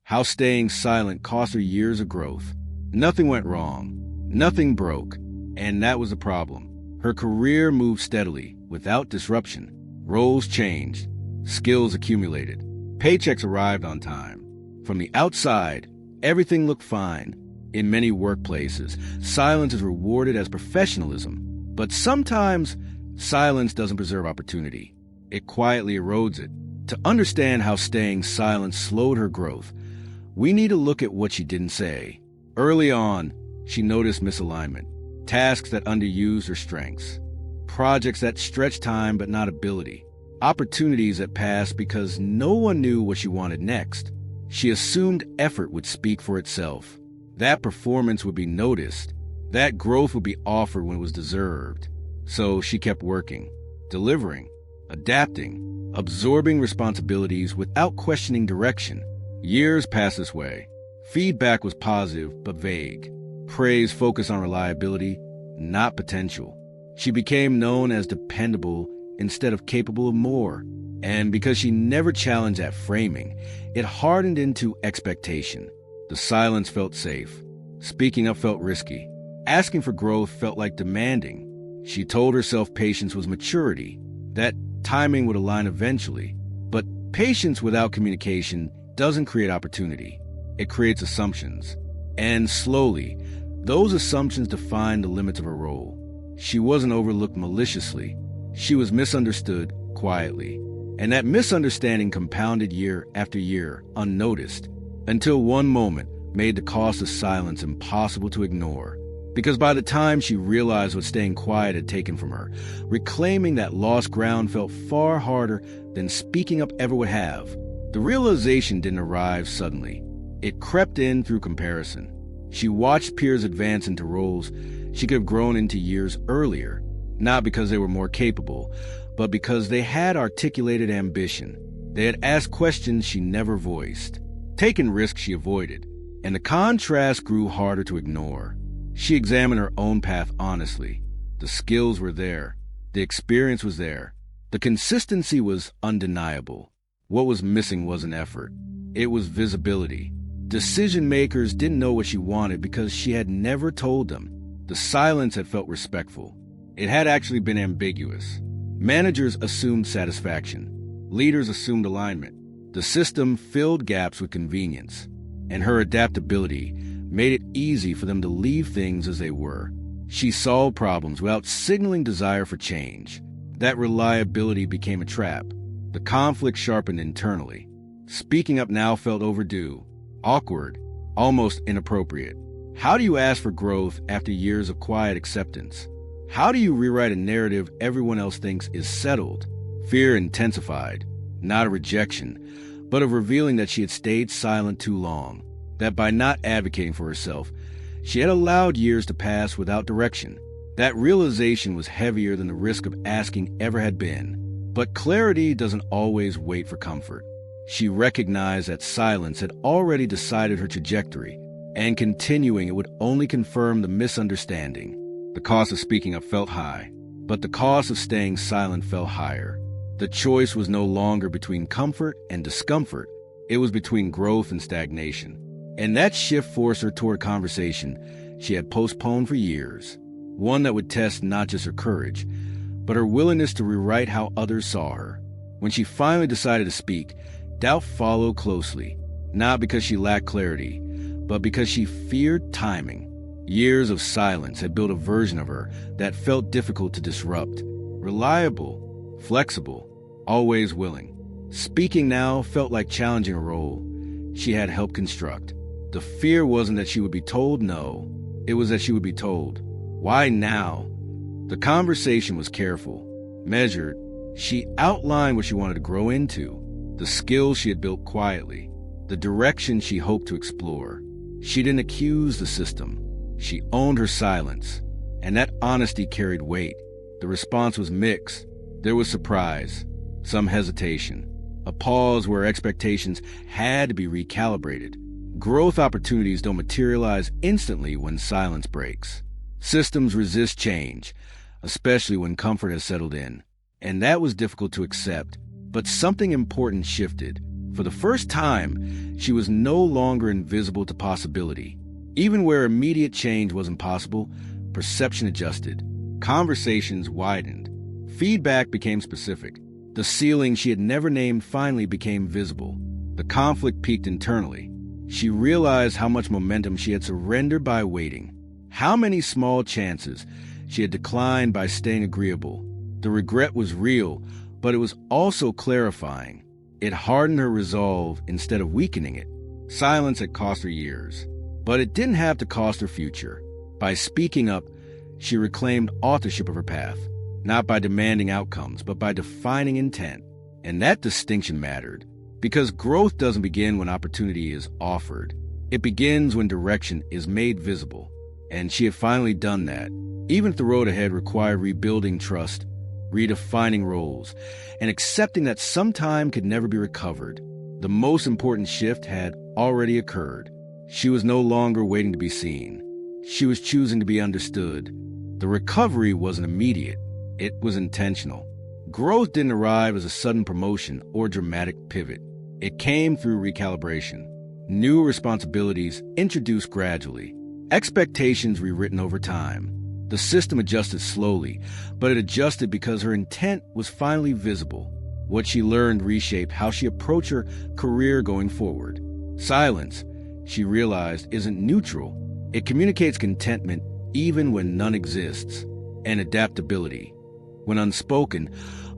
how staying silent cost her years of growth. Nothing went wrong, nothing broke, and that was the problem. Her career moved steadily, without disruption. Roles changed, skills accumulated, paychecks arrived on time. From the outside, everything looked fine. In many workplaces, silence is rewarded as professionalism. But sometimes, silence doesn't preserve opportunity. It quietly erodes it. To understand how staying silent slowed her growth, we need to look at what she didn't say. Early on, she noticed misalignment, tasks that underused her strengths, projects that stretched time but not ability, opportunities that passed because no one knew what she wanted next. She assumed effort would speak for itself. That performance would be noticed. That growth would be offered when it was deserved. So she kept working, delivering, adapting, absorbing responsibilities without questioning direction. Years passed this way. Feedback was positive but vague. Praise focused on reliability, not potential. She became known as dependable instead of capable of more. And because she never challenged that framing, it hardened into expectation. The silence felt safe. Speaking up felt risky. Asking for growth felt like demanding. She told herself patience was maturity, that timing would align eventually. But patience without communication doesn't create opportunity. It creates assumptions. And slowly, those assumptions defined the limits of her role. She wasn't overlooked maliciously. She was misunderstood quietly. And that misunderstanding compounded year after year, unnoticed, until one moment made the cost of silence impossible to ignore. Because by the time she realized what staying quiet had taken from her, reclaiming that lost ground felt far harder than speaking up ever would have. The realization didn't arrive suddenly. It crept in through comparison. She watched peers advance into roles she could have grown into years earlier, not because they were more capable, but because they had articulated ambition. They had asked questions she never voiced, taken risks she avoided, and the contrast grew harder to ignore. She examined her own path honestly. The skills were there. The experience was there. The consistency was undeniable. What was missing wasn't effort. It was visibility. Decision makers didn't know what she wanted because she had never told them. The silence had felt respectful. It had actually been ambiguous. Managers assumed satisfaction. Leaders assumed alignment. The system filled gaps with convenience, and her adaptability made it easy for them to leave things as they were. She solved problems without signaling desire for change. That reliability became a trap. The conflict sharpened internally. Speaking up now felt overdue, awkward, almost inappropriate. How do you ask for growth after years of quiet acceptance? How do you rewrite a narrative everyone else thinks is settled? Fear intensified, not a rejection, but of revealing that she had stayed silent too long, that by not advocating for herself, she had allowed years to pass without direction. That realization was heavier than the risk of asking ever had been. But clarity doesn't always wait for comfort. She recognized that silence had already decided her trajectory, and continuing it would only confirm the misunderstanding. The cost of speaking up felt high, but the cost of staying silent fell higher. The choice was no longer between comfort and discomfort. It was between growth and stagnation. And that shift forced her toward a conversation she had postponed for years, one that would test not just her courage, but her willingness to rewrite how others saw her. When she finally decided to speak, doubt followed closely, not because she lacked clarity, but because she feared timing. Years of silence had built a version of her that felt difficult to disrupt. Reliable, flexible, always willing. Speaking now felt like challenging a role she had helped construct. The fear wasn't that she would be told no, it was that she would be told, "Why now?" The conversation was careful, measured. She outlined what she wanted to grow into, the skills she had built quietly, the direction she hoped to explore. She didn't accuse the system. She owned her silence, and that honesty carried weight. The response was mixed. There was surprise, some hesitation, a pause where expectations had to be recalibrated. Growth opportunities don't materialize instantly when silence breaks. Systems resist change, especially when comfort has settled in. And that was difficult to accept. But something important shifted. For the first time, she was no longer invisible to possibility. Even where immediate change wasn't possible, perception adjusted. Conversations widened. Feedback became specific. The ceiling she had never named finally became visible. The conflict peaked internally. She realized how much momentum she had surrendered by waiting. How many small chances she had declined by staying agreeable. The regret was real, but it was also clarifying. It hardened her resolve instead of weakening it. Silence had cost her years, but it didn't have to cost her future. By speaking up, she reclaimed authorship of her path, not by demanding outcomes, but by defining intent. And that distinction mattered, because growth doesn't begin when opportunity is offered. It begins when direction is made visible. And she had finally done that, even if the road ahead required rebuilding trust, redefining roles, and accepting that some time could never be recovered. The most important shift had already occurred. She was no longer waiting to be seen. She was choosing to be understood. The recovery wasn't immediate. It was intentional. Growth didn't arrive as a sudden promotion or dramatic pivot. It came through recalibration. New responsibilities introduced gradually. Expectations rewritten over time. The system adjusted slowly, but it adjusted because her intent was finally visible. What she learned reshaped how she approached her career going forward. Silence, she realized, isn't neutral. It communicates contentment even when none exists, and adaptability, when unspoken,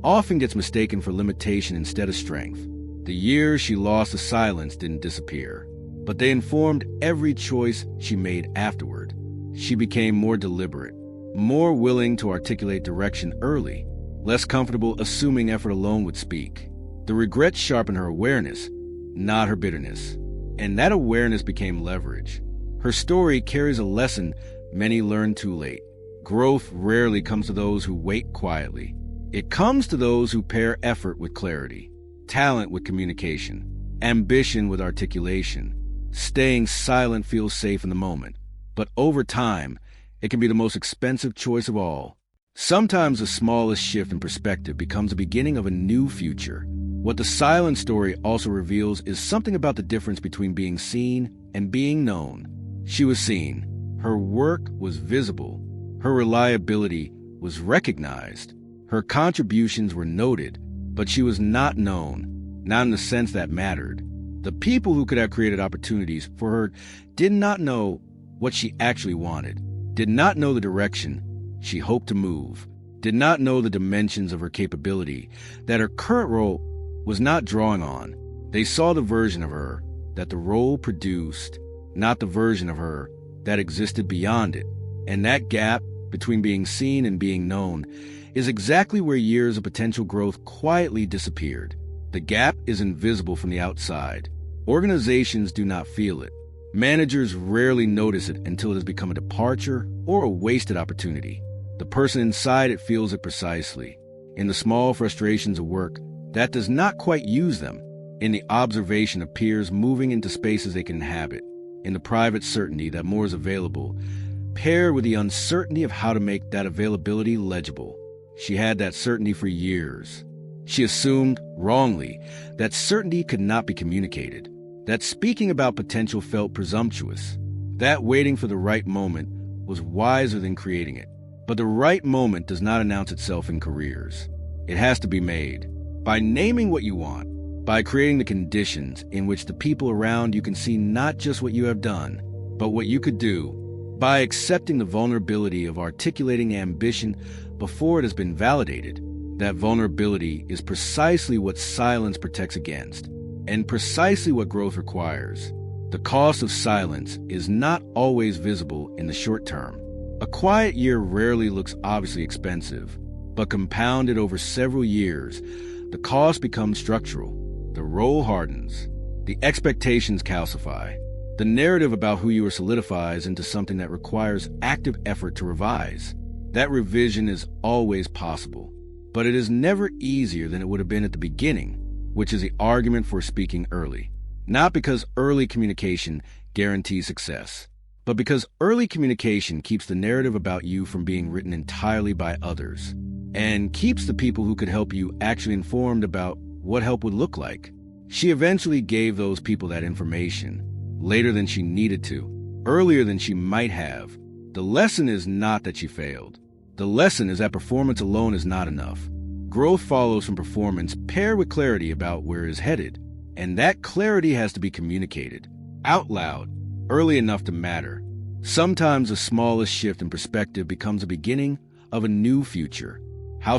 often gets mistaken for limitation instead of strength. The years she lost to silence didn't disappear, but they informed every choice she made afterward. She became more deliberate, more willing to articulate direction early, less comfortable assuming effort alone would speak. The regret sharpened her awareness, not her bitterness, and that awareness became leverage. Her story carries a lesson many learn too late. Growth rarely comes to those who wait quietly. It comes to those who pair effort with clarity, talent with communication, ambition with articulation. Staying silent feels safe in the moment, but over time, it can be the most expensive choice of all. Sometimes the smallest shift in perspective becomes the beginning of a new future. What the silent story also reveals is something about the difference between being seen and being known. She was seen. Her work was visible. Her reliability was recognized. Her contributions were noted, but she was not known, not in the sense that mattered. The people who could have created opportunities for her did not know what she actually wanted, did not know the direction she hoped to move, did not know the dimensions of her capability that her current role was not drawing on. They saw the version of her that the role produced, not the version of her that existed beyond it. And that gap between being seen and being known is exactly where years of potential growth quietly disappeared. The gap is invisible from the outside. Organizations do not feel it. Managers rarely notice it until it has become a departure or a wasted opportunity. The person inside it feels it precisely. In the small frustrations of work that does not quite use them. In the observation of peers moving into spaces they can inhabit. In the private certainty that more is available, paired with the uncertainty of how to make that availability legible. She had that certainty for years. She assumed, wrongly, that certainty could not be communicated, that speaking about potential felt presumptuous, that waiting for the right moment was wiser than creating it. But the right moment does not announce itself in careers. It has to be made by naming what you want, by creating the conditions in which the people around you can see not just what you have done, but what you could do, by accepting the vulnerability of articulating ambition before it has been validated. That vulnerability is precisely what silence protects against, and precisely what growth requires. The cost of silence is not always visible in the short term. A quiet year rarely looks obviously expensive, but compounded over several years, the cost becomes structural. The role hardens. The expectations calcify. The narrative about who you are solidifies into something that requires active effort to revise. That revision is always possible, but it is never easier than it would have been at the beginning, which is the argument for speaking early. Not because early communication guarantees success, but because early communication keeps the narrative about you from being written entirely by others, and keeps the people who could help you actually informed about what help would look like. She eventually gave those people that information, later than she needed to, earlier than she might have. The lesson is not that she failed. The lesson is that performance alone is not enough. Growth follows from performance paired with clarity about where it is headed, and that clarity has to be communicated, out loud, early enough to matter. Sometimes the smallest shift in perspective becomes the beginning of a new future. How